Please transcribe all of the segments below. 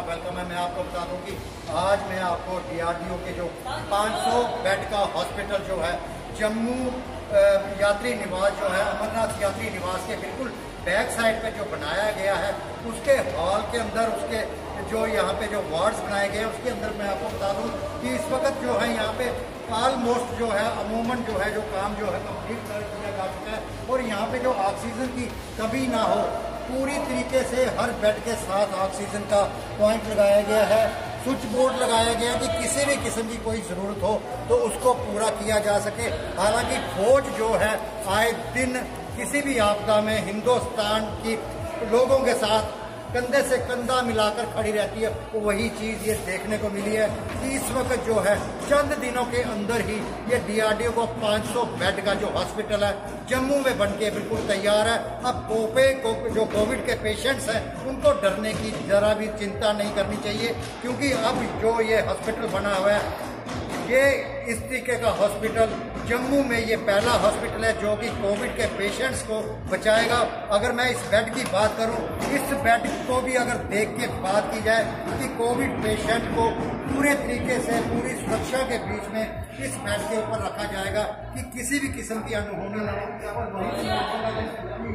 Welcome है। मैं आपको बता दूं कि आज मैं आपको DRDO के जो 500 बेड का हॉस्पिटल जो है जम्मू यात्री निवास जो है अमरनाथ यात्री निवास के बिल्कुल बैक साइड पे जो बनाया गया है उसके हॉल के अंदर उसके जो यहाँ पे जो वार्ड्स बनाए गए हैं उसके अंदर मैं आपको बता दूं कि इस वक्त जो है यहाँ पे ऑलमोस्ट जो है अमूमन जो है जो काम जो है कंप्लीट कर दिया जा चुका है और यहाँ पे जो ऑक्सीजन की कमी ना हो पूरी तरीके से हर बेड के साथ ऑक्सीजन का पॉइंट लगाया गया है, स्विच बोर्ड लगाया गया कि किसी भी किस्म की कोई ज़रूरत हो तो उसको पूरा किया जा सके। हालांकि फौज जो है आए दिन किसी भी आपदा में हिंदुस्तान की लोगों के साथ कंधे से कंधा मिलाकर खड़ी रहती है, तो वही चीज़ ये देखने को मिली है कि इस वक्त जो है चंद दिनों के अंदर ही ये DRDO को 500 बेड का जो हॉस्पिटल है जम्मू में बन के बिल्कुल तैयार है। अब जो कोविड के पेशेंट्स हैं उनको डरने की ज़रा भी चिंता नहीं करनी चाहिए, क्योंकि अब जो ये हॉस्पिटल बना हुआ है ये इस तरीके का हॉस्पिटल जम्मू में ये पहला हॉस्पिटल है जो कि कोविड के पेशेंट्स को बचाएगा। अगर मैं इस बेड की बात करूं, इस बेड को भी अगर देख के बात की जाए कि कोविड पेशेंट को पूरे तरीके से पूरी सुरक्षा के बीच में इस बेड के ऊपर रखा जाएगा कि किसी भी किस्म की अनहोनी ना हो। और वही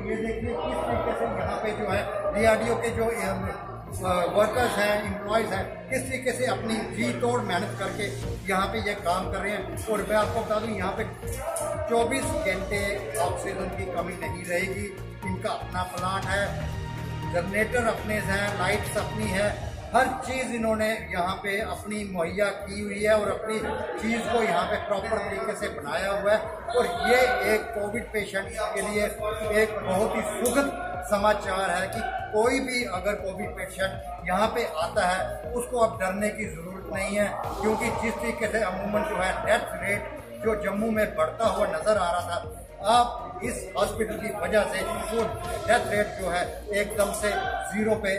ये देखिए किस तरीके से यहाँ पे जो है DRDO के जो वर्कर्स हैं, एम्प्लॉयज़ हैं, किस तरीके से अपनी जी तोड़ मेहनत करके यहाँ पे ये काम कर रहे हैं। और मैं आपको बता दूँ यहाँ पे 24 घंटे ऑक्सीजन की कमी नहीं रहेगी। इनका अपना प्लांट है, जनरेटर अपने हैं, लाइट्स अपनी है, हर चीज़ इन्होंने यहाँ पे अपनी मुहैया की हुई है और अपनी चीज़ को यहाँ पे प्रॉपर तरीके से बनाया हुआ है। और ये एक कोविड पेशेंट के लिए एक बहुत ही सुखद समाचार है कि कोई भी अगर कोविड पेशेंट यहाँ पे आता है उसको अब डरने की ज़रूरत नहीं है, क्योंकि जिस तरीके से अमूमन जो है डेथ रेट जो जम्मू में बढ़ता हुआ नज़र आ रहा था, अब इस हॉस्पिटल की वजह से वो डेथ रेट जो है एकदम से ज़ीरो पे,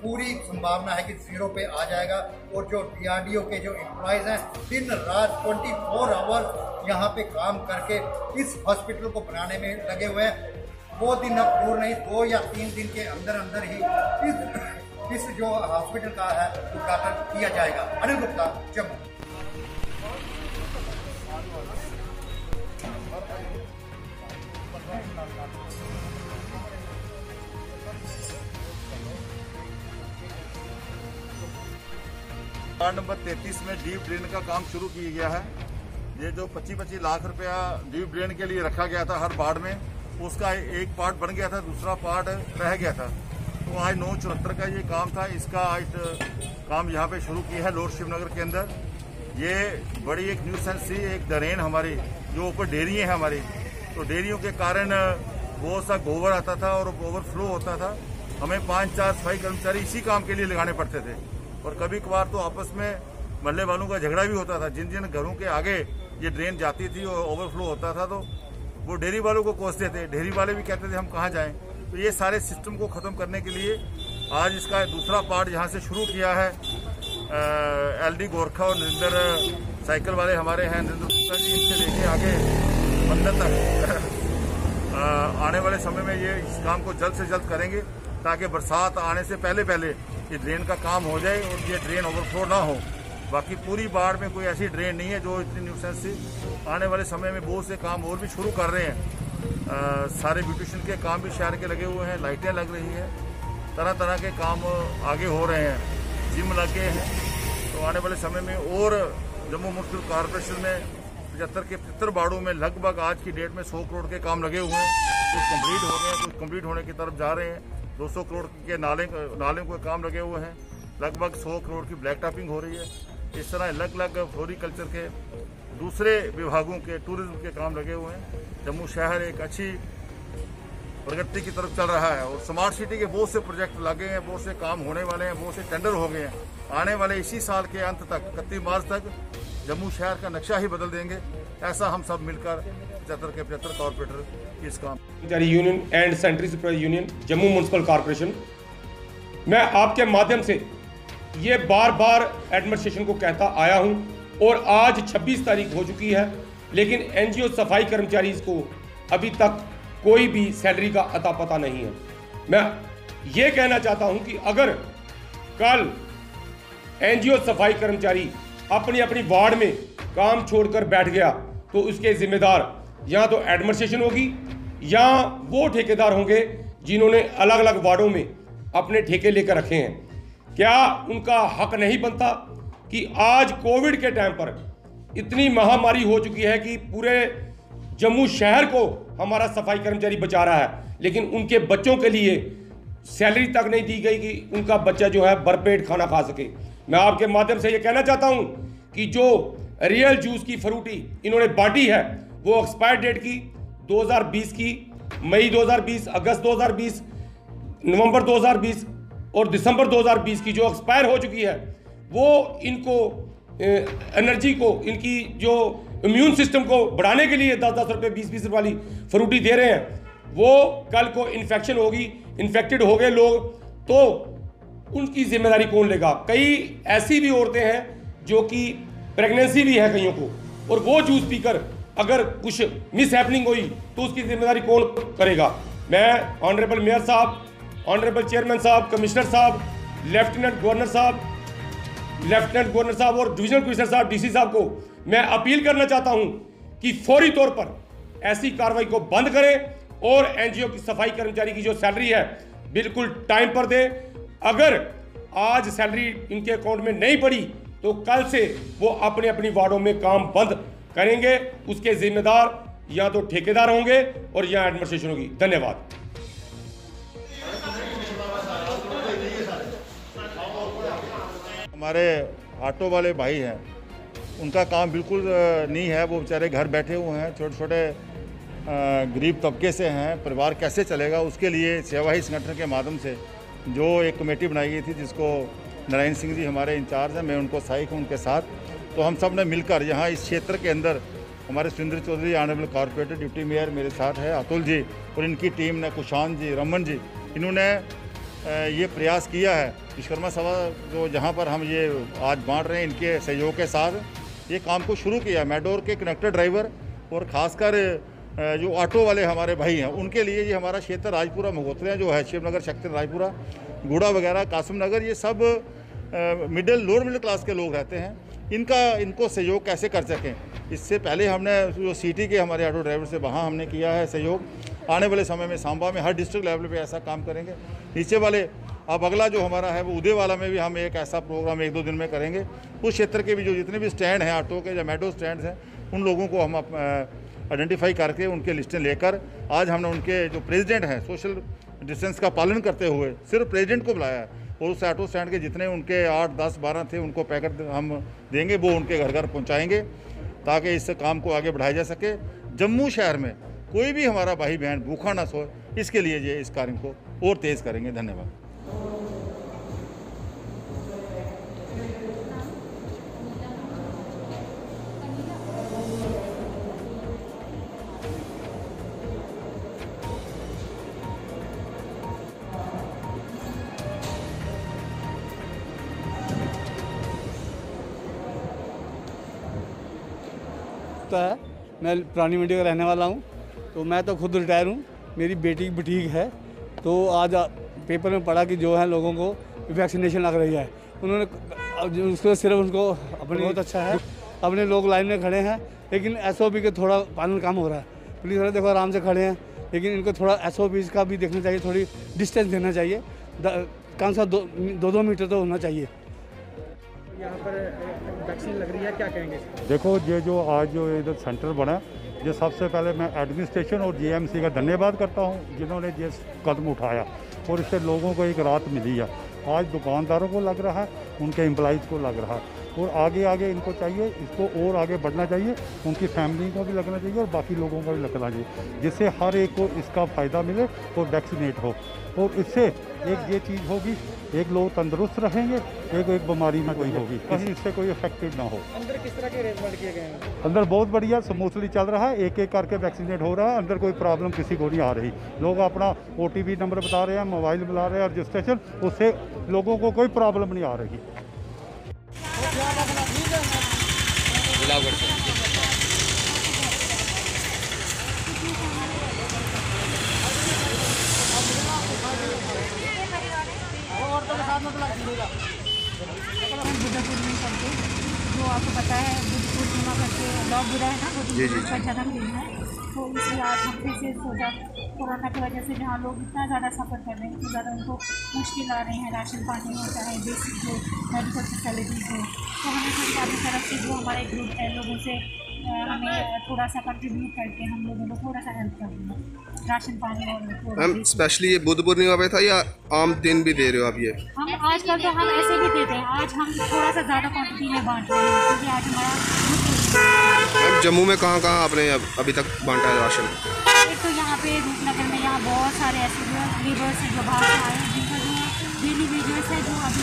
पूरी संभावना है कि ज़ीरो पे आ जाएगा। और जो DRDO के जो एम्प्लॉयज़ हैं दिन रात 24 आवर यहाँ पे काम करके इस हॉस्पिटल को बनाने में लगे हुए हैं। वो दिन अब दूर नहीं, 2 या 3 दिन के अंदर अंदर ही इस जो हॉस्पिटल का है उद्घाटन किया जाएगा। अनिल गुप्ता, जम्मू। वार्ड नंबर 33 में डीप ड्रेन का काम शुरू किया गया है। ये जो 25-25 लाख रुपया डीप ड्रेन के लिए रखा गया था हर वार्ड में, उसका एक पार्ट बन गया था, दूसरा पार्ट रह गया था। तो आज 974 का ये काम था। इसका आज काम यहाँ पे शुरू किया है लोअर शिवनगर के अंदर। ये बड़ी एक न्यूसेंस थी, एक ड्रेन हमारी जो ऊपर डेयरियाँ हैं हमारी, तो डेयरियों के कारण बहुत सा गोबर आता था और ओवरफ्लो होता था। हमें 5-4 सफाई कर्मचारी इसी काम के लिए लगाने पड़ते थे। और कभी कभार तो आपस में मोहल्ले वालों का झगड़ा भी होता था। जिन जिन घरों के आगे ये ड्रेन जाती थी और ओवरफ्लो होता था तो वो डेयरी वालों को कोसते थे, डेयरी वाले भी कहते थे हम कहाँ जाएं। तो ये सारे सिस्टम को ख़त्म करने के लिए आज इसका दूसरा पार्ट यहाँ से शुरू किया है। LD गोरखा और नरेंद्र साइकिल वाले हमारे हैं, नरेंद्र गुप्ता जी, इनसे लेके आगे मंदिर तक आने वाले समय में ये इस काम को जल्द से जल्द करेंगे ताकि बरसात आने से पहले ये ड्रेन का काम हो जाए और ये ड्रेन ओवरफ्लो ना हो। बाकी पूरी बाढ़ में कोई ऐसी ड्रेन नहीं है जो इतनी न्यूसेंस थी। आने वाले समय में बहुत से काम और भी शुरू कर रहे हैं। सारे ब्यूटिशियन के काम भी शहर के लगे हुए हैं, लाइटें लग रही हैं, तरह तरह के काम आगे हो रहे हैं, जिम लगे हैं। तो आने वाले समय में और जम्मू म्यूनिसिपल कॉरपोरेशन में 75 के 75 वार्डों में लगभग आज की डेट में 100 करोड़ के काम लगे हुए हैं। कुछ कम्प्लीट हो गए हैं, कुछ कम्प्लीट होने की तरफ जा रहे हैं। 200 करोड़ के नाले को काम लगे हुए हैं, लगभग 100 करोड़ की ब्लैक टॉपिंग हो रही है। इस तरह अलग अलग फ्लोरिकल्चर के दूसरे विभागों के टूरिज्म के काम लगे हुए हैं। जम्मू शहर एक अच्छी प्रगति की तरफ चल रहा है और स्मार्ट सिटी के बहुत से प्रोजेक्ट लगे हैं, बहुत से काम होने वाले हैं, बहुत से टेंडर हो गए हैं। आने वाले इसी साल के अंत तक 31 मार्च तक जम्मू शहर का नक्शा ही बदल देंगे। ऐसा हम सब मिलकर 75 के 75 कॉर्पोरेटर इस काम union and central supervisor union Jammu municipal corporation, मैं आपके माध्यम से ये बार बार एडमिनिस्ट्रेशन को कहता आया हूं और आज 26 तारीख हो चुकी है, लेकिन NGO सफाई कर्मचारी को अभी तक कोई भी सैलरी का अता पता नहीं है। मैं ये कहना चाहता हूं कि अगर कल एनजीओ सफाई कर्मचारी अपनी अपनी वार्ड में काम छोड़कर बैठ गया तो उसके जिम्मेदार या तो एडमिनिस्ट्रेशन होगी या वो ठेकेदार होंगे जिन्होंने अलग अलग वार्डों में अपने ठेके लेकर रखे हैं। क्या उनका हक नहीं बनता कि आज कोविड के टाइम पर इतनी महामारी हो चुकी है कि पूरे जम्मू शहर को हमारा सफाई कर्मचारी बचा रहा है, लेकिन उनके बच्चों के लिए सैलरी तक नहीं दी गई कि उनका बच्चा जो है भरपेट खाना खा सके। मैं आपके माध्यम से ये कहना चाहता हूं कि जो रियल जूस की फ्रूटी इन्होंने बांटी है वो एक्सपायर डेट की 2020 की, मई 2020, अगस्त 2020, नवंबर 2020 और दिसंबर 2020 की जो एक्सपायर हो चुकी है, वो इनको एनर्जी को, इनकी जो इम्यून सिस्टम को बढ़ाने के लिए 10-10 रुपये 20-20 रुपये वाली फ्रूटी दे रहे हैं। वो कल को इन्फेक्शन होगी, इन्फेक्टेड हो गए लोग तो उनकी जिम्मेदारी कौन लेगा? कई ऐसी भी औरतें हैं जो कि प्रेगनेंसी भी है कईयों को, और वो जूस पीकर अगर कुछ मिस हैपनिंग हुई तो उसकी जिम्मेदारी कौन करेगा? मैं ऑनरेबल मेयर साहब, ऑनरेबल चेयरमैन साहब, कमिश्नर साहब, लेफ्टिनेंट गवर्नर साहब और डिविजनल कमिश्नर साहब, डीसी साहब को मैं अपील करना चाहता हूं कि फौरी तौर पर ऐसी कार्रवाई को बंद करें और एनजीओ की सफाई कर्मचारी की जो सैलरी है बिल्कुल टाइम पर दें। अगर आज सैलरी इनके अकाउंट में नहीं पड़ी तो कल से वो अपने अपनी वार्डों में काम बंद करेंगे। उसके जिम्मेदार या तो ठेकेदार होंगे और या एडमिनिस्ट्रेशन होगी। धन्यवाद। हमारे ऑटो वाले भाई हैं, उनका काम बिल्कुल नहीं है, वो बेचारे घर बैठे हुए हैं, छोटे छोटे गरीब तबके से हैं, परिवार कैसे चलेगा? उसके लिए सेवा ही संगठन के माध्यम से जो एक कमेटी बनाई गई थी जिसको नारायण सिंह जी हमारे इंचार्ज हैं, मैं उनको सहायक हूँ उनके साथ, तो हम सब ने मिलकर यहाँ इस क्षेत्र के अंदर हमारे Surendra Chaudhary honourable corporator deputy mayor मेरे साथ है, अतुल जी और इनकी टीम ने, कुशान जी, रमन जी, इन्होंने ये प्रयास किया है विश्वकर्मा सभा जो जहाँ पर हम ये आज बांट रहे हैं, इनके सहयोग के साथ ये काम को शुरू किया। मैडोर के कनेक्टर ड्राइवर और ख़ासकर जो ऑटो वाले हमारे भाई हैं उनके लिए ये हमारा क्षेत्र राजपुरा मगोत्रिया जो है, शिवनगर, शक्ति राजपुरा, गूड़ा वगैरह, कासिम नगर, ये सब लोअर मिडिल क्लास के लोग रहते हैं। इनको सहयोग कैसे कर सकें, इससे पहले हमने जो सिटी के हमारे ऑटो ड्राइवर से वहाँ हमने किया है सहयोग। आने वाले समय में सांबा में हर डिस्ट्रिक्ट लेवल पे ऐसा काम करेंगे। नीचे वाले अब अगला जो हमारा है वो उदय वाला में भी हम एक ऐसा प्रोग्राम 1-2 दिन में करेंगे। उस क्षेत्र के भी जो जितने भी स्टैंड हैं ऑटो के या मेट्रो स्टैंड्स हैं उन लोगों को हम आइडेंटिफाई करके उनके लिस्टें लेकर आज हमने उनके जो प्रेसिडेंट हैं सोशल डिस्टेंस का पालन करते हुए सिर्फ प्रेसिडेंट को बुलाया है और उस ऑटो स्टैंड के जितने उनके 8, 10, 12 थे उनको पैकेट हम देंगे, वो उनके घर घर पहुँचाएँगे ताकि इस काम को आगे बढ़ाया जा सके। जम्मू शहर में कोई भी हमारा भाई बहन भूखा ना सोए, इसके लिए ये इस कार्य को और तेज़ करेंगे। धन्यवाद। है, मैं पुरानी मंडी का रहने वाला हूं, तो मैं तो खुद रिटायर हूं, मेरी बेटी की बुटीक है। तो आज पेपर में पढ़ा कि जो है लोगों को वैक्सीनेशन लग रही है, उन्होंने उसको सिर्फ उनको अपने बहुत अच्छा है, अपने लोग लाइन में खड़े हैं लेकिन एसओपी के थोड़ा पालन कम हो रहा है। पुलिस वाले देखो आराम से खड़े हैं लेकिन इनको थोड़ा एसओपी का भी देखना चाहिए, थोड़ी डिस्टेंस देना चाहिए, कम से 2-2 मीटर तो होना चाहिए। यहाँ पर वैक्सीन लग रही है, क्या कहेंगे? देखो ये जो आज जो इधर सेंटर बना, ये सबसे पहले मैं एडमिनिस्ट्रेशन और जीएमसी का धन्यवाद करता हूँ जिन्होंने ये कदम उठाया और इससे लोगों को एक राहत मिली है। आज दुकानदारों को लग रहा है, उनके एम्प्लॉइज़ को लग रहा है और आगे आगे इनको चाहिए, इसको और आगे बढ़ना चाहिए, उनकी फैमिली को भी लगना चाहिए और बाकी लोगों को भी लगना चाहिए, जिससे हर एक को इसका फ़ायदा मिले और वैक्सीनेट हो। और इससे एक ये चीज़ होगी, एक लोग तंदुरुस्त रहेंगे, एक बीमारी ना कोई होगी, कहीं इससे कोई इफेक्टेड ना हो। अंदर किस तरह के अरेंजमेंट किए गए हैं? अंदर बहुत बढ़िया स्मूथली चल रहा है, एक एक करके वैक्सीनेट हो रहा है, अंदर कोई प्रॉब्लम किसी को नहीं आ रही। लोग अपना OTP नंबर बता रहे हैं, मोबाइल बुला रहे हैं, रजिस्ट्रेशन, उससे लोगों को कोई प्रॉब्लम नहीं आ रही। औरतों के साथ मतलब के, जो आपको पता है बुद्ध पूर्णिमा करके लॉ बुरा है ना, बुद्ध पूर्णिमा का जन्मदिन है, तो इसलिए आज हम फिर से सोचा कोरोना की वजह से जहाँ लोग इतना ज़्यादा सफ़र कर रहे हैं, इतनी ज़्यादा उनको मुश्किल आ रही है राशन पानी हो, चाहे बेसिक जो मेडिकल फैसिलिटीज़ हो, तो हमें सरकार की तरफ से जो हमारे ग्रुप है लोगों से हमें थोड़ा सा कंट्रीब्यूट करके हम लोगों को थोड़ा सा हेल्प करना, राशन पानी और मैम स्पेशली ये बुद्ध पूर्णिमा पे था या आम दिन भी दे रहे हो आप? ये हम आजकल तो हम ऐसे भी देते हैं, आज हम थोड़ा सा ज़्यादा क्वांटिटी में बांट रहे हैं क्योंकि आज हमारा मैम जम्मू में कहाँ कहाँ आपने अभी तक बांटा है राशन? एक तो यहाँ पे रूपनगर में यहाँ बहुत सारे ऐसे जो लेबर्स हैं जो बाहर से आए हैं जिनका जो डेली वेजेस है जो अभी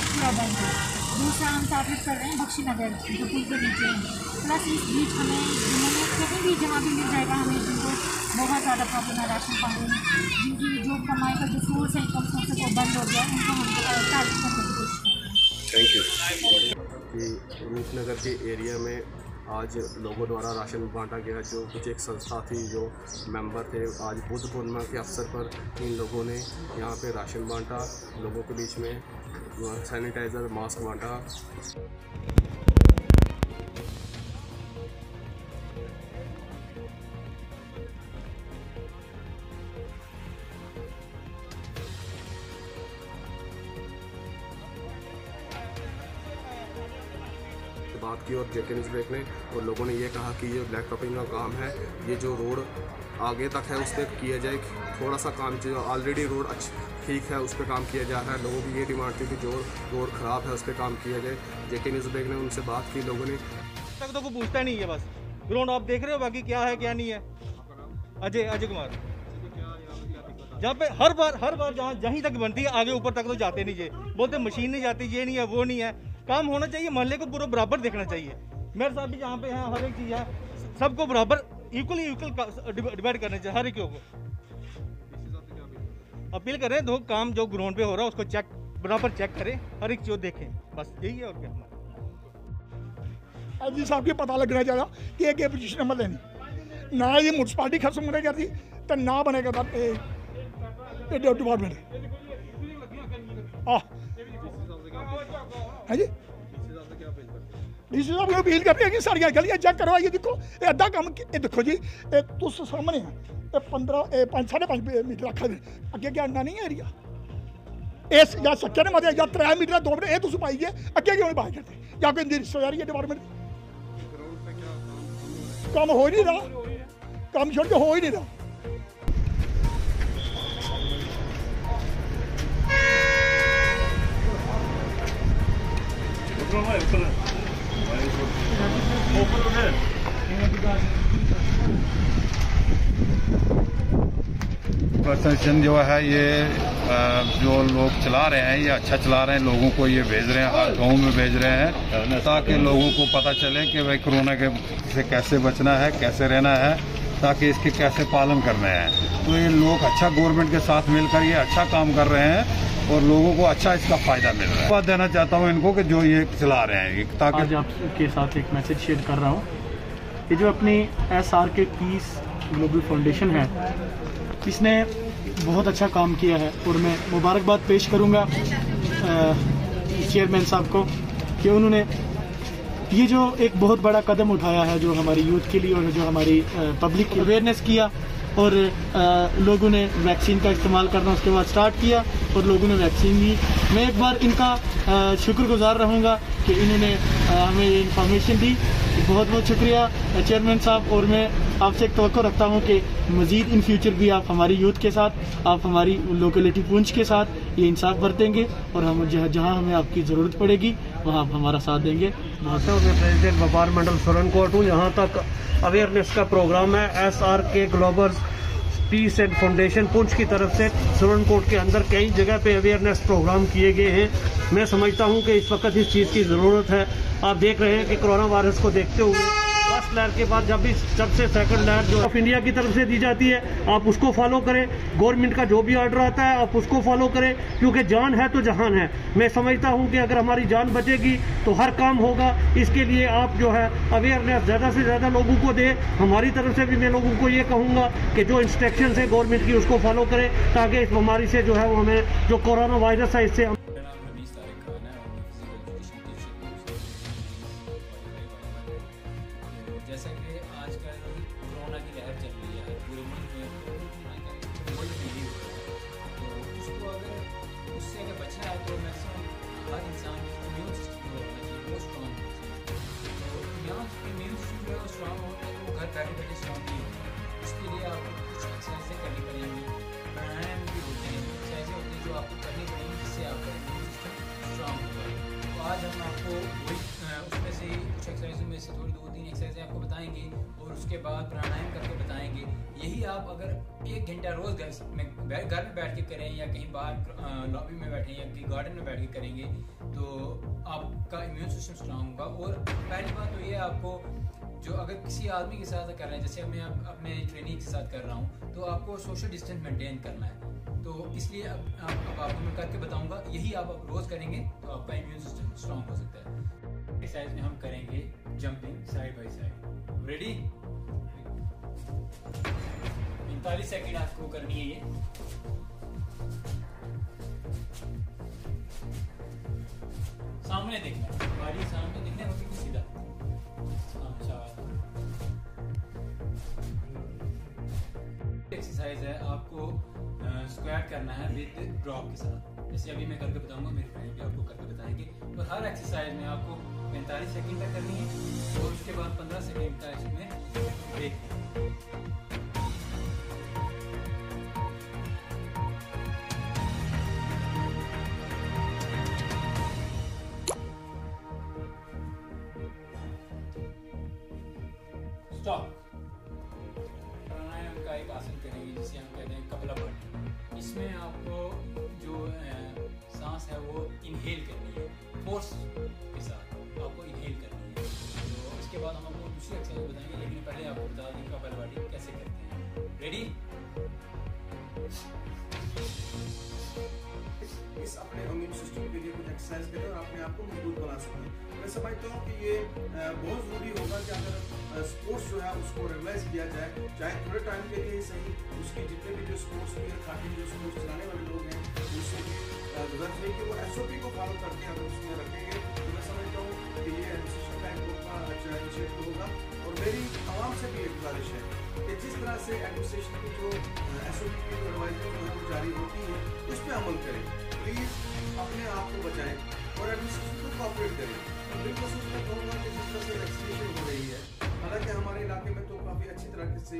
पूरा बंद है। दूसरा हम टारगेट कर रहे हैं बख्शीनगर जो पुल के नीचे है, प्लस इस बीच हमें कहीं भी जहाँ भी मिल जाएगा हमें जिनको बहुत ज़्यादा प्रॉब्लम है राशन पानी में, जिनकी जो कमाई का जो सोर्स है इनकम सोर्स है वो बंद हो गया है, उनको हम टारगेट करने की कोशिश कर रहे हैं। Thank you. कि रूपनगर के एरिया में आज लोगों द्वारा राशन बांटा गया, जो कुछ एक संस्था थी जो मेंबर थे, आज बुद्ध पूर्णिमा के अवसर पर इन लोगों ने यहाँ पे राशन बांटा, लोगों के बीच में सैनिटाइज़र मास्क बांटा। बात की और जेके न्यूज़ ब्रेक ने, और लोगों ने ये कहा कि ये ब्लैक टॉपिंग का काम है, ये जो रोड आगे तक है उस पर किया जाए, थोड़ा सा काम जो ऑलरेडी रोड ठीक है उस पर काम किया जा रहा है। लोगों की ये डिमांड थी कि जो रोड ख़राब है उस पर काम किया जाए। जेके न्यूज़ ब्रेक ने उनसे बात की, लोगों ने तक तो कोई पूछता नहीं है, बस ग्राउंड आप देख रहे हो, बाकी क्या है क्या नहीं है। अजय कुमार जहाँ पे हर बार जहाँ जहीं तक बनती है आगे ऊपर तक तो जाते नहीं, ये बोलते मशीन नहीं जाती, ये नहीं है वो नहीं है। काम होना चाहिए, मोहल्ले को पूरा बराबर देखना चाहिए। मेयर साहब भी जहाँ पे हैं हर एक चीज़ है, सबको बराबर इक्वल डिवाइड करना चाहिए हर एक को। अपील करें दो काम जो ग्राउंड पे हो रहा है उसको चेक बराबर चेक करें, हर एक चीज़ देखें, बस यही है और क्या। जी साहब की पता लगना चाहिए कि एक पोजीशन नंबर लेनी ना, ये म्यूनसिपालिटी खत्म होने करती तो ना बनेगा डिपार्टमेंट है जी। डीसी साहब को अपील करते हैं कि सारिया गलियां चेक करो, ये देखो ये अद्धा कम ये देखो जी, ये तुस सामने है 5.5 मीटर रखा अगे क्या अंडा नहीं है एरिया इस या सच्चे ने मतलब या 3 मीटर 2 मीटर ये तुस पाइए अगे क्यों नहीं बाहर करते, या कोई रिश्तेदारी है डिपार्टमेंट काम हो ही नहीं रहा, काम छोड़ के हो ही नहीं रहा। प्रशासन जो है ये जो लोग चला रहे हैं ये अच्छा चला रहे हैं, लोगों को ये भेज रहे हैं, हर गाँव में भेज रहे हैं ताकि लोगों को पता चले कि भाई कोरोना के से कैसे बचना है, कैसे रहना है, ताकि इसके कैसे पालन करना है। तो ये लोग अच्छा गवर्नमेंट के साथ मिलकर ये अच्छा काम कर रहे हैं और लोगों को अच्छा इसका फायदा मिल रहा है। बात देना चाहता हूँ इनको कि जो ये चला रहे हैं, ताकि आज आपके साथ एक मैसेज शेयर कर रहा हूँ। ये जो अपनी SRK पीस ग्लोबल फाउंडेशन है, इसने बहुत अच्छा काम किया है और मैं मुबारकबाद पेश करूँगा चेयरमैन साहब को कि उन्होंने ये जो एक बहुत बड़ा कदम उठाया है जो हमारी यूथ के लिए और जो हमारी पब्लिक की अवेयरनेस किया, और लोगों ने वैक्सीन का इस्तेमाल करना उसके बाद स्टार्ट किया और लोगों ने वैक्सीन ली। मैं एक बार इनका शुक्रगुजार रहूँगा कि इन्होंने हमें ये इन्फॉर्मेशन दी। बहुत बहुत शुक्रिया चेयरमैन साहब, और मैं आपसे एक तवक्को रखता हूँ कि मज़ीद इन फ्यूचर भी आप हमारी यूथ के साथ, आप हमारी लोकेलिटी पुंछ के साथ ये इंसाफ बरतेंगे और हम जहाँ हमें आपकी ज़रूरत पड़ेगी वहाँ आप हमारा साथ देंगे। मैं प्रेसिडेंट व्यापार मंडल सुरनकोट हूँ। यहाँ तक अवेयरनेस का प्रोग्राम है SRK global piece and foundation Poonch की तरफ से सुरनकोट के अंदर कई जगह पे अवेयरनेस प्रोग्राम किए गए हैं। मैं समझता हूँ कि इस वक्त इस चीज़ की ज़रूरत है। आप देख रहे हैं कि कोरोना वायरस को देखते हुए फर्स्ट लहर के बाद जब से सेकंड लहर जो ऑफ इंडिया की तरफ से दी जाती है, आप उसको फॉलो करें। गवर्नमेंट का जो भी ऑर्डर आता है आप उसको फॉलो करें, क्योंकि जान है तो जहान है। मैं समझता हूं कि अगर हमारी जान बचेगी तो हर काम होगा। इसके लिए आप जो है अवेयरनेस ज़्यादा से ज़्यादा लोगों को दें। हमारी तरफ से भी मैं लोगों को ये कहूँगा कि जो इंस्ट्रक्शन है गवर्नमेंट की उसको फॉलो करें, ताकि इस बीमारी से जो है वो हमें जो कोरोना वायरस है इससे इंसान की इम्यून सिस्टम जो होना चाहिए वो स्ट्रॉन्ग होना चाहिए। तो यहाँ इम्यून सिस्टम जो है वो स्ट्रॉन्ग होता है, वो घर बैठे बैठे स्ट्रॉन्ग नहीं होता है। इसके लिए आपको कुछ एक्सरसाइजें करनी पड़ेंगी, प्राणायाम भी होते हैं, एक्सरसाइजें होती हैं जो आपको करनी पड़ेंगी जिससे आपका इम्यून सिस्टम स्ट्रॉन्ग होगा। तो आज हम आपको वही उसमें से कुछ एक्सरसाइजों में से थोड़ी 2-3 एक्सरसाइजें आपको बताएंगे और उसके बाद प्राणायाम करके बताएंगे। यही आप अगर 1 घंटा रोज़ घर में बैठ के करें या कहीं बाहर लॉबी में बैठें या कहीं गार्डन में बैठ के करेंगे तो आपका इम्यून सिस्टम स्ट्रॉन्ग होगा। और पहली बात तो ये आपको जो अगर किसी आदमी के साथ कर रहे हैं, जैसे मैं अपने ट्रेनिंग के साथ कर रहा हूँ, तो आपको सोशल डिस्टेंस मेंटेन करना है। तो इसलिए अब आपको मैं करके बताऊंगा, यही आप रोज़ करेंगे तो आपका इम्यून सिस्टम स्ट्रॉन्ग हो सकता है। एक्सरसाइज में हम करेंगे jumping side by side. Ready? 45 second आपको करनी है ये। सामने देखना, गाड़ी सामने देखना है, बिल्कुल सीधा। एक्सरसाइज है, आपको स्क्वाट करना है विद ड्रॉप के साथ। जैसे अभी मैं करके बताऊंगा, मेरे फ्रेंड भी आपको करके बताएंगे। और हर एक्सरसाइज में आपको 45 सेकंड तक करनी है और उसके बाद 15 सेकंड का इसमें ब्रेक। स्टॉप। प्राणायाम का एक आसन करेंगे जिसे हम कहते हैं कपालभाति। इसमें आपको जो सांस है वो इनहेल करनी है, फोर्स के साथ आपको इनहेल करनी है। तो इसके बाद हम आपको दूसरी एक्सरसाइज बताएंगे, लेकिन पहले आपको बता दें कपालभाति कैसे करते हैं। रेडी? इस अपने इम्यून सिस्टम के लिए कुछ एक्सरसाइज करें और अपने आप को मजबूत बना सकें। मैं समझता हूँ कि ये बहुत ज़रूरी होगा कि अगर स्पोर्ट्स जो है उसको रेगुलाइज किया जाए, चाहे थोड़े टाइम के लिए ही सही। उसके जितने भी जो स्पोर्ट्स प्लेयर खाते जो स्पोर्ट्स चलाने वाले लोग हैं, उससे भी गुजर है कि वो SOP को फॉलो करके अगर उसमें रखेंगे तो मैं समझता हूँ कि ये एडमिनिस्ट्रेशन का एक बहुत अच्छा इनिशिएटिव होगा। और मेरी आवाम से भी एक गुजारिश है कि जिस तरह से एडमिनिस्ट्रेशन की जो SOP की जो एडवाइजरी जो है जारी होती है उस पर अमल करें। प्लीज़ अपने आप को बचाएं और एडमिनिस्ट्रेशन को कोऑपरेट करें। और बिल्कुल मैं कहूँगा कि जिस तरह से वैक्सीनेशन हो रही है, हालांकि हमारे इलाके में तो काफ़ी अच्छी तरह से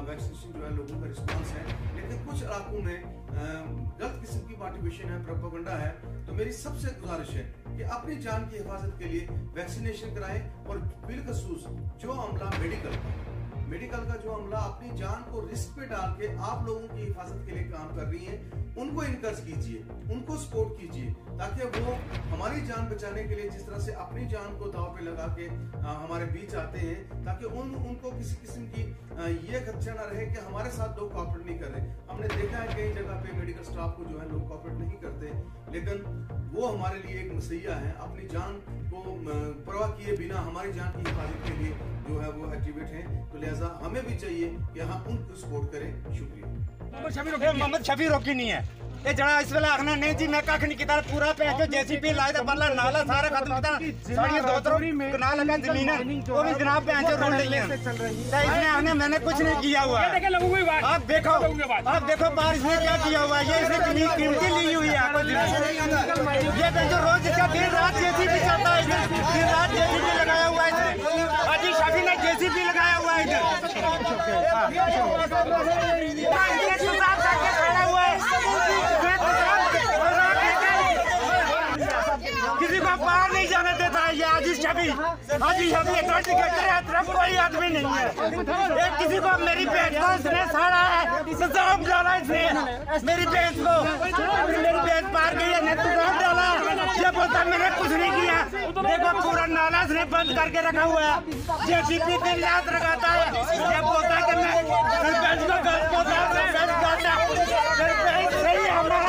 वैक्सीनेशन जो है लोगों का रिस्पांस है, लेकिन कुछ इलाकों में गलत किस्म की मोटिवेशन है, प्रोपेगेंडा है। तो मेरी सबसे गुजारिश है कि अपनी जान की हिफाजत के लिए वैक्सीनेशन कराएं और बिलखसूस जो अमला मेडिकल का जो अमला अपनी जान को रिस्क पे डाल के आप लोगों की हिफाजत के लिए काम कर रही है, उनको इनकरेज कीजिए, उनको सपोर्ट कीजिए, ताकि वो हमारी जान बचाने के लिए जिस तरह से अपनी जान को दांव पे लगा के हमारे बीच आते हैं, ताकि उनको किसी किस्म की ये खदशा ना रहे कि हमारे साथ लोग कोऑपरेट नहीं कर रहे। हमने देखा है कई जगह पे मेडिकल स्टाफ को जो है लोग कोऑपरेट नहीं करते, लेकिन वो हमारे लिए एक मसैया है। अपनी जान को परवाह किए बिना हमारी जान की हिफाजत के लिए जो है वो एक्टिवेट हैं, तो लिहाजा हमें भी चाहिए कि हम उनको सपोर्ट करें। शुक्रिया। मोहम्मद शफी रोकी नहीं है ये जना इस वेले आखना नहीं जी मैं कख नहीं किता पूरा पैसे जो जेसीबी लाए दा बल्ला नाला सारा खत्म किता सारी दोतरों कनाल लगा जमीन है वो भी जनाब पे जो रोड रही है तो इसने आने मैंने कुछ नहीं किया हुआ है। आप देखो बारिश में क्या किया हुआ है, ये इसने जमीन कीमती ली हुई है। ये जो रोज इसका दिन रात जेसीबी चलता है, दिन रात जेसीबी लगाया हुआ है इसने, अजी शफी ने जेसीबी लगाया हुआ है इधर किसी को बाहर नहीं जाने देता है ये आजीज शफी कोई आदमी नहीं है। एक किसी को मेरी बहन को इसने साड़ा है, सजाम डाला इसने मेरी बहन को, मेरी बहन पार गई है सजाम डाला। ये बोलता मैंने कुछ नहीं किया, देखो पूरा नाला इसने बंद करके रखा हुआ है, जेसीबी दिन रात लगाता है। ये बोलता कि मैं सरपंच को गलत बोलता सही हमारा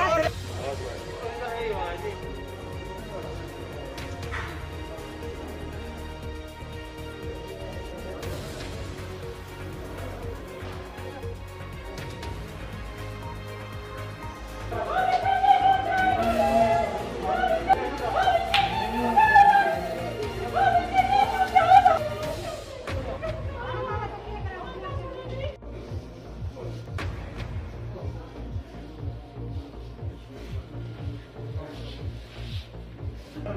आज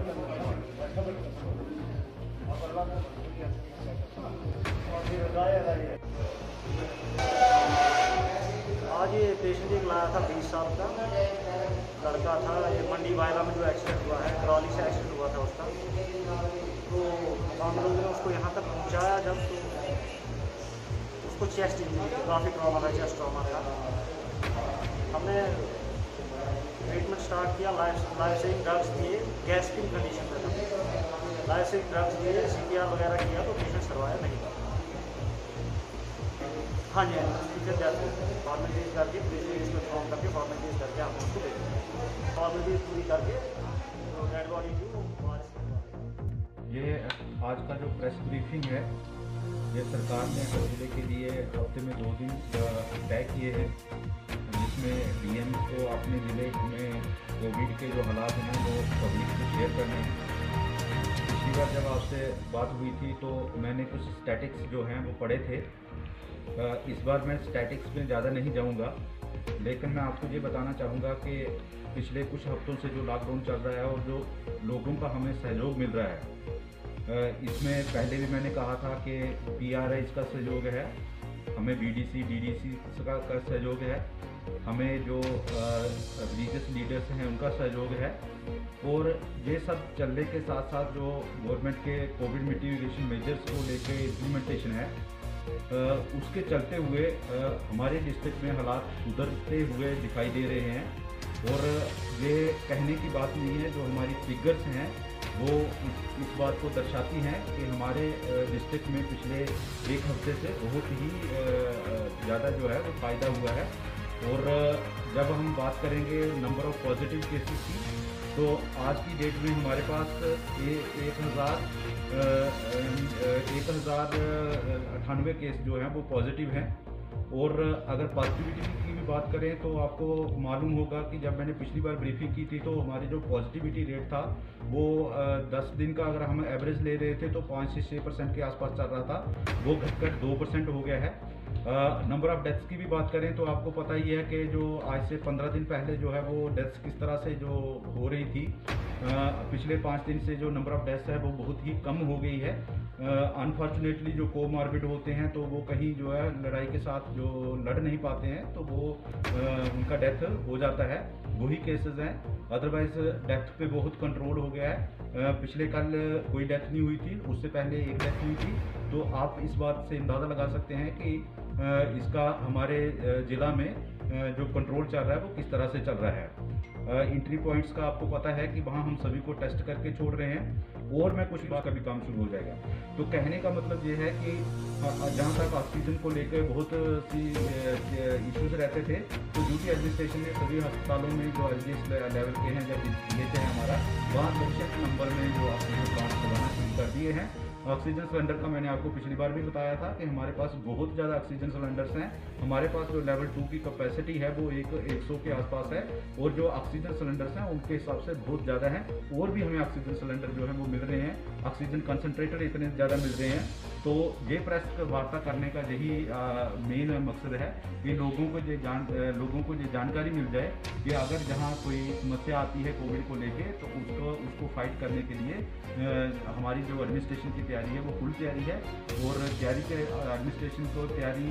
ये पेशेंट एक लाया था 20 साल का लड़का था। ये मंडी वायला में जो एक्सीडेंट हुआ है, ट्रॉली से एक्सीडेंट हुआ था उसका। तो हम लोगों ने उसको यहाँ तक पहुँचाया जब, तो उसको चेस्ट इंजरी, काफ़ी ट्रॉमा था, चेस्ट ट्रॉमा था। हमने ट्रीटमेंट स्टार्ट किया, लाइफ सेविंग ड्रग्स दिए, गैस्पिंग कंडीशन में था, लाइफ सेविंग ड्रग्स दिए, CPR वगैरह किया तो पेशेंट सर्वाइव नहीं था। हाँ जी, फिर फॉर्मेलिटीज करके इसमें फॉर्म करके फॉर्मेलिटीज करके हम उसको दे देंगे, फॉर्मेलिटीज पूरी करके डेड बॉडी ये आज का जो प्रेस ब्रीफिंग है, ये सरकार ने हर जिले के लिए हफ्ते में 2 दिन तय किए हैं, जिसमें DM को अपने ज़िले में कोविड के जो हालात हैं वो पब्लिक से शेयर करने हैं। पिछली बार जब आपसे बात हुई थी तो मैंने कुछ स्टैटिक्स जो हैं वो पढ़े थे। इस बार मैं स्टैटिक्स में ज़्यादा नहीं जाऊंगा, लेकिन मैं आपको ये बताना चाहूँगा कि पिछले कुछ हफ्तों से जो लॉकडाउन चल रहा है और जो लोगों का हमें सहयोग मिल रहा है, इसमें पहले भी मैंने कहा था कि PRIs का सहयोग है, हमें BDC DDC का सहयोग है, हमें जो रिलीजियस लीडर्स हैं उनका सहयोग है, और ये सब चलने के साथ साथ जो गवर्नमेंट के कोविड मिटिगेशन मेजर्स को लेके इम्प्लीमेंटेशन है, उसके चलते हुए हमारे डिस्ट्रिक्ट में हालात सुधरते हुए दिखाई दे रहे हैं। और ये कहने की बात नहीं है, जो हमारी फिगर्स हैं वो इस बात को दर्शाती हैं कि हमारे डिस्ट्रिक्ट में पिछले 1 हफ्ते से बहुत ही ज़्यादा जो है वो फ़ायदा हुआ है। और जब हम बात करेंगे नंबर ऑफ़ पॉजिटिव केसेस की, तो आज की डेट में हमारे पास 1098 केस जो हैं वो पॉजिटिव हैं। और अगर पॉजिटिविटी की भी बात करें तो आपको मालूम होगा कि जब मैंने पिछली बार ब्रीफिंग की थी तो हमारी जो पॉजिटिविटी रेट था वो 10 दिन का अगर हम एवरेज ले रहे थे तो 5 से 6% के आसपास चल रहा था, वो घटकर 2% हो गया है। नंबर ऑफ़ डेथ्स की भी बात करें तो आपको पता ही है कि जो आज से 15 दिन पहले जो है वो डेथ्स किस तरह से जो हो रही थी, पिछले 5 दिन से जो नंबर ऑफ़ डेथ्स है वो बहुत ही कम हो गई है। अनफॉर्चुनेटली जो कोमॉर्बिड होते हैं तो वो कहीं जो है लड़ाई के साथ जो लड़ नहीं पाते हैं तो वो उनका डेथ हो जाता है, वही केसेस हैं। अदरवाइज डेथ पे बहुत कंट्रोल हो गया है। पिछले कल कोई डेथ नहीं हुई थी, उससे पहले एक डेथ हुई थी, तो आप इस बात से अंदाज़ा लगा सकते हैं कि इसका हमारे ज़िला में जो कंट्रोल चल रहा है वो किस तरह से चल रहा है। एंट्री पॉइंट्स का आपको पता है कि वहाँ हम सभी को टेस्ट करके छोड़ रहे हैं, और मैं कुछ बात का भी काम शुरू हो जाएगा। तो कहने का मतलब ये है कि जहाँ तक ऑक्सीजन को लेकर बहुत सी इश्यूज रहते थे, तो ड्यूटी एडमिनिस्ट्रेशन ने सभी अस्पतालों में जो RGS लेवल के हैं या DH है हमारा, वहाँ निश्चित नंबर में जो ऑक्सीजन प्लांट लगाना शुरू कर दिए हैं। ऑक्सीजन सिलेंडर का मैंने आपको पिछली बार भी बताया था कि हमारे पास बहुत ज़्यादा ऑक्सीजन सिलेंडर्स हैं। हमारे पास जो लेवल 2 की कैपेसिटी है वो 100 के आसपास है, और जो ऑक्सीजन सिलेंडर्स हैं उनके हिसाब से बहुत ज़्यादा हैं, और भी हमें ऑक्सीजन सिलेंडर जो है वो मिल रहे हैं, ऑक्सीजन कंसनट्रेटर इतने ज़्यादा मिल रहे हैं। तो ये प्रेस वार्ता करने का यही मेन मकसद है कि लोगों को ये जानकारी मिल जाए कि अगर जहाँ कोई समस्या आती है कोविड को लेके, तो उसको फाइट करने के लिए हमारी जो एडमिनिस्ट्रेशन की तैयारी है वो फुल तैयारी है, और तैयारी के एडमिनिस्ट्रेशन को तैयारी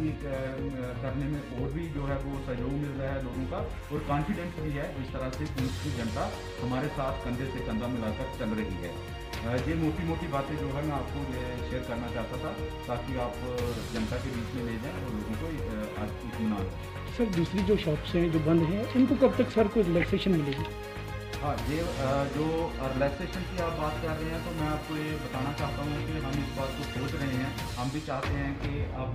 करने में और भी जो है वो सहयोग मिल रहा है लोगों का, और कॉन्फिडेंस भी है। इस तरह से पुलिस की जनता हमारे साथ कंधे से कंधा मिलाकर चल रही है। ये मोटी मोटी बातें जो है मैं आपको शेयर करना चाहता था, ताकि आप जनता के बीच में ले जाएं और लोगों को आज इत्मीनान हो। सर, दूसरी जो शॉप्स हैं जो बंद हैं, इनको कब तक सर कोई रिलैक्सेशन मिलेगी? हाँ, ये जो रिलैक्सेशन की आप बात कर रहे हैं, तो मैं आपको ये बताना चाहता हूँ कि हम इस बात को सोच रहे हैं। हम भी चाहते हैं कि अब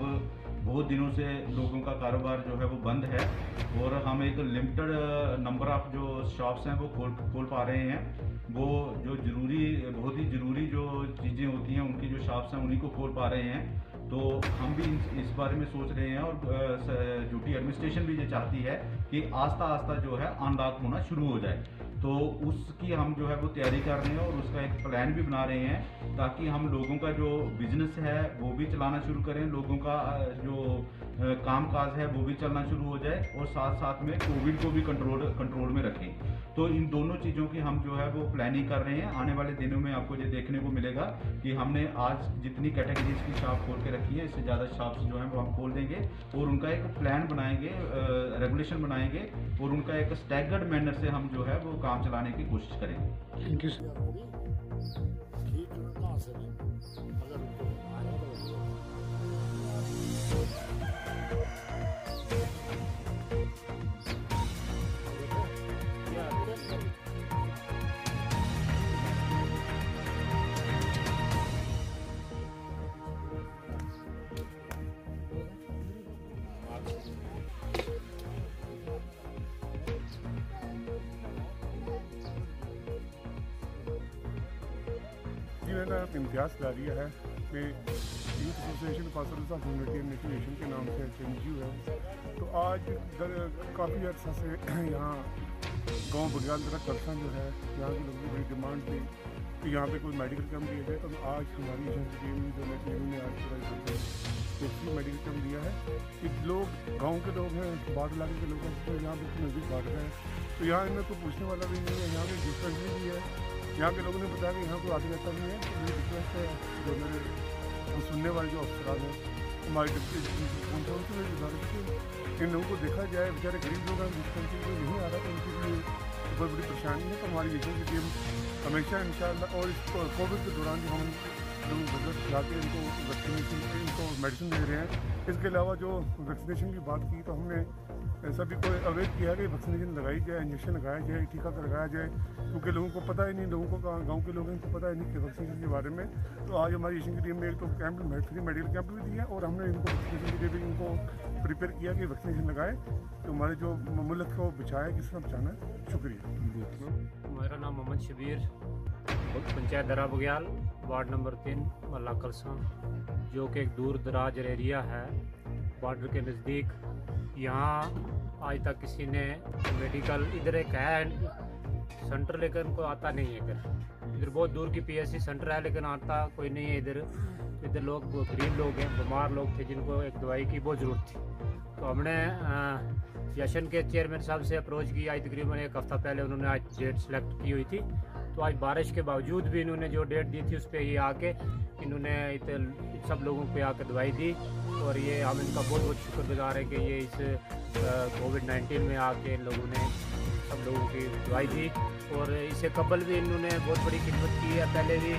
बहुत दिनों से लोगों का कारोबार जो है वो बंद है, और हम एक लिमिटेड नंबर ऑफ जो शॉप्स हैं वो खोल पा रहे हैं। वो जो बहुत ही ज़रूरी जो चीज़ें होती हैं उनकी जो शॉप्स हैं उन्हीं को खोल पा रहे हैं। तो हम भी इस बारे में सोच रहे हैं, और ड्यूटी एडमिनिस्ट्रेशन भी ये चाहती है कि आस्ता आस्ता जो है अनलॉक होना शुरू हो जाए। तो उसकी हम जो है वो तैयारी कर रहे हैं, और उसका एक प्लान भी बना रहे हैं, ताकि हम लोगों का जो बिजनेस है वो भी चलाना शुरू करें, लोगों का जो काम काज है वो भी चलना शुरू हो जाए, और साथ साथ में कोविड को भी कंट्रोल में रखें। तो इन दोनों चीज़ों की हम जो है वो प्लानिंग कर रहे हैं। आने वाले दिनों में आपको ये देखने को मिलेगा कि हमने आज जितनी कैटेगरीज की शॉप खोल के रखी है, इससे ज़्यादा शॉप्स जो हैं वो हम खोल देंगे और उनका एक प्लान बनाएंगे, रेगुलेशन बनाएंगे और उनका एक स्टैगर्ड मैनर से हम जो है वो काम चलाने की कोशिश करेंगे। Thank you. मेरा इम्तियाज़ दारिया है। मैं youth association password of unity and nation के नाम से एनजीओ है। तो आज काफ़ी अर्सा से यहाँ गांव बघियाल तरह कलसा जो है, यहाँ के लोगों की बड़ी डिमांड थी कि यहाँ पे कोई मेडिकल कैंप दिया जाए। तो आज हमारी एजेंसी टीम जो ने आज पूरा फ्री मेडिकल कैंप दिया है कि लोग गाँव के लोग हैं, बाढ़ इलाके के लोग हैं, तो यहाँ बिल्कुल नज़दीक बाढ़ है। तो यहाँ इनमें कोई पूछने वाला भी नहीं है। यहाँ पे डिस्पेंसरी भी है। यहाँ के लोगों ने बताया कि यहाँ कोई आगे रहता नहीं है। तो मेरी रिक्वेस्ट है जो मेरे सुनने वाले जो अफसरान हैं, हमारी उनसे मेरी गुजारिश कि इन लोगों को देखा जाए। बेचारे गरीब लोग हैं, डिस्पेंसरी को नहीं आ रहा, तो उनके लिए बहुत बड़ी परेशानी है। तो हमारी विजन की टीम हमेशा इंशाअल्लाह, और इस कोविड के दौरान जो हम लोग बजट खिलाते हैं, इनको वैक्सीनेशन, इनको मेडिसिन दे रहे हैं। इसके अलावा जो वैक्सीनेशन की बात की, तो हमने सभी को अवेयर किया कि वैक्सीनेशन लगाई जाए, इंजेक्शन लगाया जाए, टीका लगाया जाए, क्योंकि लोगों को पता ही नहीं, लोगों को गांव के लोगों को पता ही नहीं कि वैक्सीनेशन के बारे में। तो आज हमारी एशियन की टीम ने एक तो कैंप, फ्री मेडिकल कैंप भी दिया और हमने इनको वैक्सीनेशन के लिए भी इनको प्रिपेयर किया कि वैक्सीनेशन लगाए, तो हमारे जो मुल्क को बचाया, किस तरह बचाना है। शुक्रिया। मेरा नाम मोहम्मद शबीर, पंचायत दरा बघियाल, वार्ड नंबर 3, मल्ला कलसा, जो कि एक दूर दराज एरिया है, बॉर्डर के नज़दीक। यहाँ आज तक किसी ने मेडिकल, इधर एक है सेंटर, लेकिन उनको आता नहीं है। इधर बहुत दूर की पीएससी सेंटर है, लेकिन आता कोई नहीं है इधर लोग गरीब लोग हैं, बीमार लोग थे, जिनको एक दवाई की बहुत ज़रूरत थी। तो हमने जशन के चेयरमैन साहब से अप्रोच की। आज तकरीबन एक हफ़्ता पहले उन्होंने आज डेट सेलेक्ट की हुई थी। तो आज बारिश के बावजूद भी इन्होंने जो डेट दी थी उस पर ये आके इन्होंने सब लोगों को आकर दवाई दी। और ये हम इनका बहुत बहुत शुक्रगुजार है कि ये इस कोविड-19 में आके इन लोगों ने सब लोगों की दवाई दी। और इससे कबल भी इन्होंने बहुत बड़ी खिदमत की है। पहले भी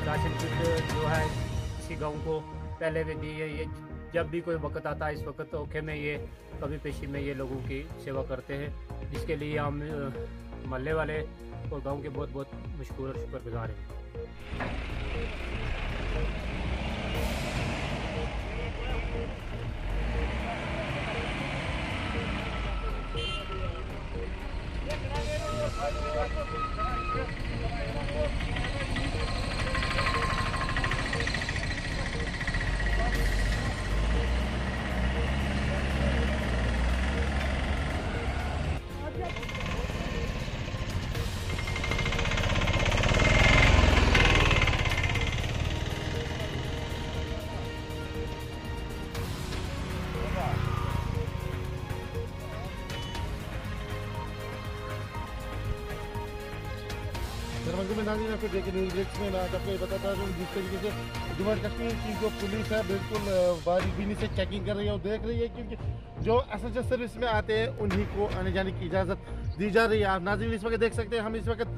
राशन किट जो है किसी गाँव को पहले भी दी है। ये जब भी कोई वक्त आता है, इस वक्त औखे में ये कभी पेशी में ये लोगों की सेवा करते हैं, जिसके लिए हम मोहल्ले वाले और गांव के बहुत बहुत मशहूर और शुक्रगुजार हैं। में आपको देखे न्यूज़ ब्रेक्स में मैं आपको बताता हूँ जिस तरीके से जम्मू कश्मीर की जो पुलिस है बिल्कुल बारीबीनी से चेकिंग कर रही है और देख रही है, क्योंकि जो एसएचएस सर्विस में आते हैं उन्हीं को आने जाने की इजाज़त दी जा रही है। आप नाज़रीन इस वक्त देख सकते हैं, हम इस वक्त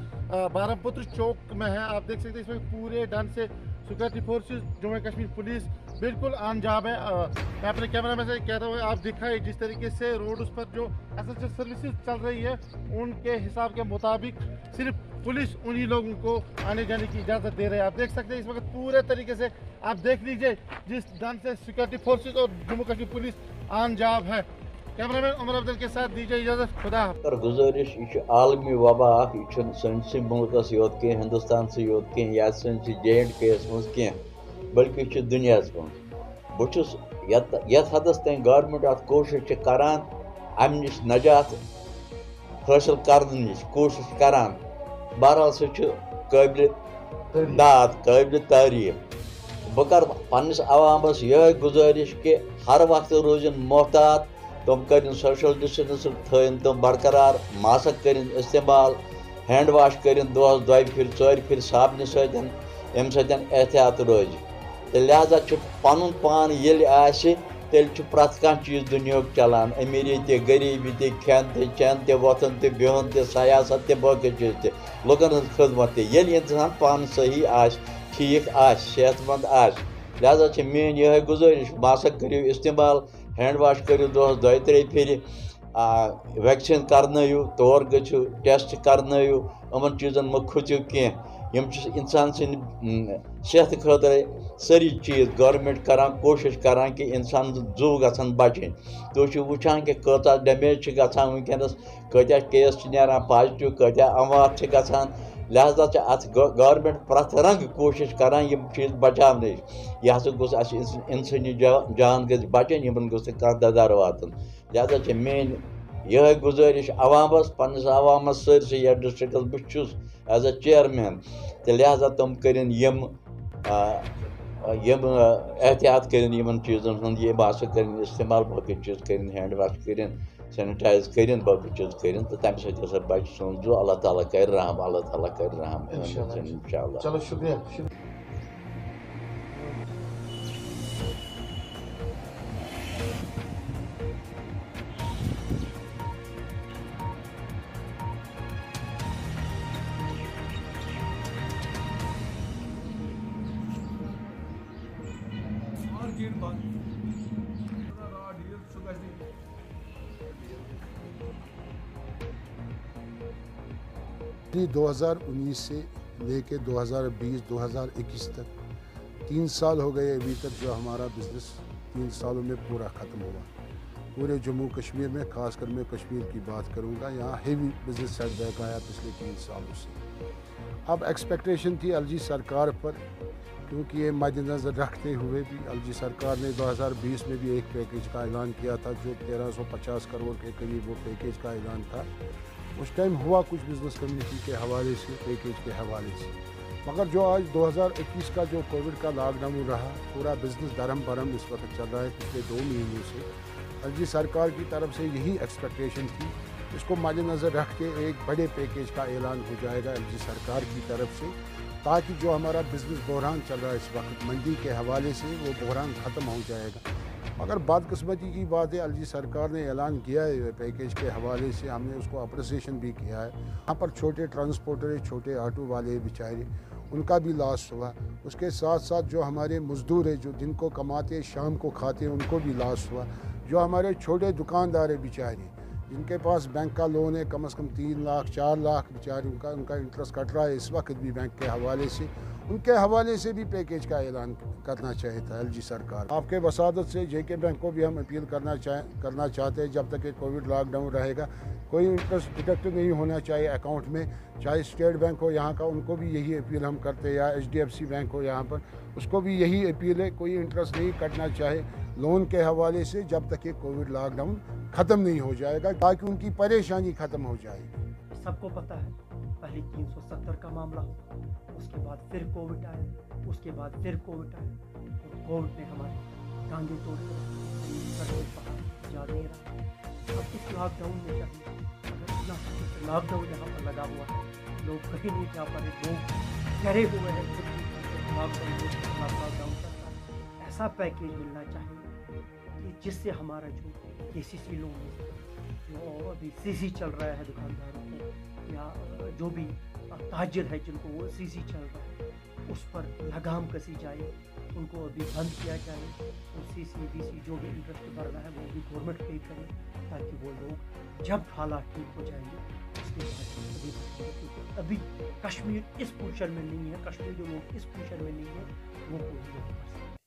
बारापुत्र चौक में हैं। आप देख सकते हैं इस वक्त पूरे ढंग से security forces Jammu Kashmir police बिल्कुल आनजाब है। मैं अपने कैमरा में से कह रहा हूँ, आप दिखाए जिस तरीके से रोड उस पर जो एसएचएस सर्विसेज चल रही है उनके हिसाब के मुताबिक सिर्फ पुलिस उन्हीं लोगों को आने जाने की इजाज़त दे रहे हैं। आप देख सकते हैं इस वक्त पूरे तरीके से आप देख लीजिए जिस ढंग से सिक्योरिटी फोर्सेस और जम्मू कश्मीर पुलिस आनजाब है। कैमरामैन उमर अब्दुल के साथ दीजिए इजाज़त। खुदा गुजारिश, यह आलमी वबा सनसी मुल्कस योत कह, हिंदुस्तान से योत कह या सनसी J&K मज कह बल्कि दुनिया मज। बहुस यथ हदस तक गवर्नमेंट अत कोशिश करान अम नश नजात हासिल करने नश कोशिश करान। बहरहाल सह काबिल दाद काबिल तारीफ। बह कर पन्निस अवामस यह गुजारिश कि हर वक्त रोजन मोहतात तुम करें सोशल डिस्टेंस थन तुम बरकरार, मास्क करें इस्तेमाल, हैंड वाश करें दोस 2 फिर 4 फिर साबन सतन, अम सतन एहतियात रोज। तो लिहाजा पन पान ये आसे तेल प्रत कह चीज़ दुनिया चलान, अमीरी ते गरीबी ते खेन ते चैन ते वथन ते बिहन ते सियासत ते बाकी चीज़ ते लुकन हज खदमत ते ये इंसान पान सही आस ठीक आस सेहतमंद आस। लिहाजा मेन यह गुजारिश, मास्क करो इस्तेमाल, हैंड वाश करो दोस 2-3 फिर, वैक्सीन करनयु, तौर गो टेस्ट करनयु, यमन चीज़न मह खुचु कह इंसान सेहत खतर सारी चीज़ गवर्नमेंट करान कोशिश करान कि इंसान जू गन बचन। तो वुचान कि कता डैमेज गसान वनकस, कत्या केस नारान पॉजिटिव, कत्या अमवात गसान। लिहाजा अत गवर्नमेंट प्रत रंग कोशिश करान यम चीज़ बचाने। यह हसा गोस इंसानी जान गज बचन, यमन गोस कह ददार वातन। लिहाजा मेन यह गुजारिश अवामस, पन्नस अवामस सरसै या डिस्ट्रिक्ट बस एज अ चेयरमैन, तो लिहाजा तुम करें यम एहतियात करें यमन चीज़न हूँ, ये मास्क करें इस्तेमाल, बाकी चीज़ करें हैंड वाश करें, सैनिटाइज करें, बाकी चीज़ करें, तो तम सत बच सोन जो अल्लाह ताला कर रहम, अल्लाह ताला कर रहम इंशाअल्लाह। चलो शुक्रिया। जी 2019 से लेके 2020-2021 तक 3 साल हो गए अभी तक जो हमारा बिज़नेस 3 सालों में पूरा ख़त्म हुआ। पूरे जम्मू कश्मीर में, ख़ासकर मैं कश्मीर की बात करूंगा, यहाँ हेवी बिज़नेस सेटबैक आया पिछले 3 सालों से। अब एक्सपेक्टेशन थी एलजी सरकार पर, क्योंकि ये मद्देनज़र रखते हुए भी एलजी सरकार ने 2020 में भी एक पैकेज का ऐलान किया था जो 1350 करोड़ के करीब वो पैकेज का ऐलान था। उस टाइम हुआ कुछ बिज़नेस कम्युनिटी के हवाले से, पैकेज के हवाले से, मगर जो आज 2021 का जो कोविड का लॉकडाउन रहा, पूरा बिज़नेस दरम बरम इस वक्त चल रहा है पिछले 2 महीनों से। एलजी सरकार की तरफ से यही एक्सपेक्टेशन थी, इसको मद्देनज़र रख के एक बड़े पैकेज का ऐलान हो जाएगा एलजी सरकार की तरफ से, ताकि जो हमारा बिज़नेस बहरान चल रहा है इस वक्त मंदी के हवाले से, वो बहरान ख़त्म हो जाएगा। मगर बदकिस्मती की बात है, एलजी सरकार ने ऐलान किया है पैकेज के हवाले से, हमने उसको अप्रिसिएशन भी किया है। यहाँ पर छोटे ट्रांसपोर्टर, छोटे ऑटो वाले बेचारे, उनका भी लॉस हुआ। उसके साथ साथ जो हमारे मज़दूर है, जो दिन को कमाते शाम को खाते, उनको भी लॉस हुआ। जो हमारे छोटे दुकानदार है बेचारे, जिनके पास बैंक का लोन है कम से कम 3 लाख 4 लाख बेचारे, उनका इंटरेस्ट कट रहा है इस वक्त भी बैंक के हवाले से, उनके हवाले से भी पैकेज का ऐलान करना चाहता है एलजी सरकार। आपके वसादत से जेके बैंक को भी हम अपील करना चाहते हैं, जब तक ये कोविड लॉकडाउन रहेगा कोई इंटरेस्ट डिडक्ट नहीं होना चाहिए अकाउंट में, चाहे स्टेट बैंक हो यहाँ का, उनको भी यही अपील हम करते हैं, या HDFC बैंक हो यहाँ पर, उसको भी यही अपील है, कोई इंटरेस्ट नहीं कटना चाहे लोन के हवाले से जब तक ये कोविड लॉकडाउन ख़त्म नहीं हो जाएगा, ताकि उनकी परेशानी ख़त्म हो जाएगी। सबको पता है पहले 370 का मामला हो, उसके बाद फिर कोविड आया, उसके बाद फिर कोविड आया, और कोविड ने हमारे टांगे तोड़ कर जा नहीं रहा। अब इस लॉकडाउन में चाहिए, अगर इतना लॉकडाउन यहाँ पर लगा हुआ है, लोग कहीं नहीं जा पा रहे, लोग डरे हुए हैं लॉकडाउन का। ऐसा पैकेज मिलना चाहिए कि जिससे हमारा जो KCC लोन है, जो अभी CC चल रहा है दुकानदारों को, या जो भी ताजिर है जिनको वो CC चल रहा है, उस पर लगाम कसी जाए, उनको अभी बंद किया जाए, और CC BC जो भी इंटरेस्ट भर रहा है वो भी गवर्नमेंट पे करे, ताकि वो लोग जब हालात ठीक हो जाएंगे उसके बाद अभी कश्मीर इस पोजीशन में नहीं है, कश्मीर जो लोग इस पोजीशन में नहीं है वो कोई नहीं कर सकते।